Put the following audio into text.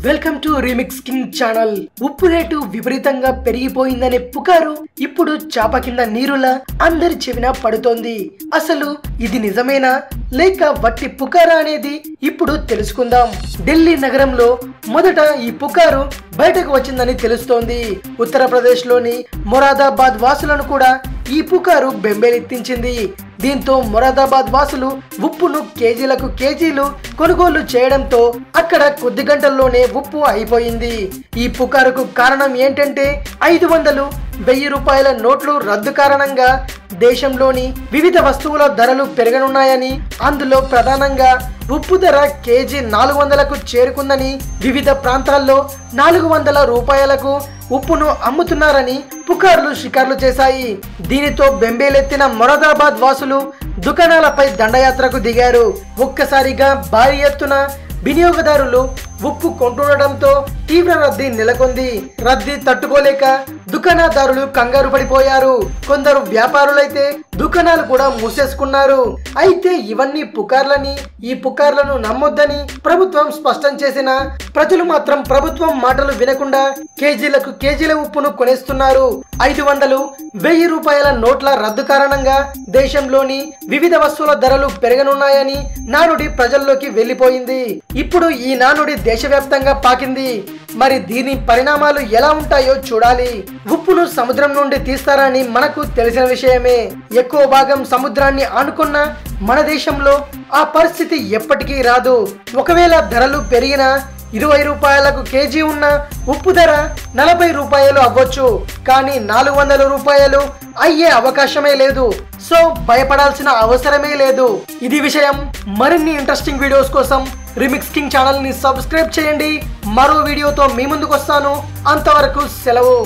Welcome to remix king channel. ఉప్పు rate విపరీతంగా పెరిగిపోయిందనే పుకారు ఇప్పుడు చాప కింద నీరులా అందరి చెవిన పడుతోంది. అసలు ఇది నిజమేనా లేక వట్టి పుకారా అనేది ఇప్పుడు తెలుసుకుందాం. ఢిల్లీ నగరంలో మొదట ఈ పుకారు బయటకు వచ్చిందని తెలుస్తోంది. ఉత్తరప్రదేశ్ లోని మొరాదాబాద్ వాసులను కూడా ఈ పుకారు బెంబేలెత్తించింది. దీంతో మొరాదాబాద్ వాసులు ఉప్పును కేజీలకు కేజీలు కొనుగోలు చేయడంతో అక్కడ కొద్ది గంటల్లోనే ఉప్పు అయిపోయింది. ఈ పుకారుకు కారణం ఏంటంటే 500, 1000 రూపాయల నోట్లు రద్దు కారణంగా దేశంలోని వివిధ వస్తువుల ధరలు పెరగనున్నాయని, అందులో ప్రధానంగా ఉప్పు ధర కేజీ 400కు చేరుకుందని, వివిధ ప్రాంతాల్లో 400 రూపాయలకు ఉప్పును అమ్ముతున్నారని పుకార్లు షికార్లు చేశాయి. దీనితో బెంబేలెత్తిన మొరాదాబాద్ వాసులు దుకాణాలపై దండయాత్రకు దిగారు. ఒక్కసారిగా భారీ ఎత్తున వినియోగదారులు ఉప్పు కొంటుండటంతో తీవ్ర రద్దీ నెలకొంది. రద్దీ తట్టుకోలేక దుకాణదారులు కంగారు పడిపోయారు. కొందరు వ్యాపారులైతే దుకాణాలు కూడా మూసేసుకున్నారు. అయితే ఇవన్నీ పుకార్లని, ఈ పుకార్లను నమ్మొద్దని ప్రభుత్వం స్పష్టం చేసిన ప్రజలు మాత్రం ప్రభుత్వం మాటలు వినకుండా కేజీలకు కేజీల ఉప్పును కొనేస్తున్నారు. 500, 1000 రూపాయల నోట్ల రద్దు కారణంగా దేశంలోని వివిధ వస్తువుల ధరలు పెరగనున్నాయని నానుడి ప్రజల్లోకి వెళ్లిపోయింది. ఇప్పుడు ఈ నానుడి దేశవ్యాప్తంగా పాకింది. మరి దీని పరిణామాలు ఎలా ఉంటాయో చూడాలి. ఉప్పును సముద్రం నుండి తీస్తారని మనకు తెలిసిన విషయమే. ఎక్కువ భాగం సముద్రాన్ని ఆనుకున్న మన దేశంలో ఆ పరిస్థితి ఎప్పటికీ రాదు. ఒకవేళ ధరలు పెరిగినా 20 రూపాయలకు కేజీ ఉన్న ఉప్పు ధర 40 రూపాయలు అవ్వచ్చు. కానీ 400 రూపాయలు అయ్యే అవకాశమే లేదు. సో భయపడాల్సిన అవసరమే లేదు. ఇది విషయం. మరిన్ని ఇంట్రెస్టింగ్ వీడియోస్ కోసం రీమిక్స్ కింగ్ ఛానల్ ని సబ్స్క్రైబ్ చేయండి. మరో వీడియోతో మీ ముందుకు వస్తాను. అంతవరకు సెలవు.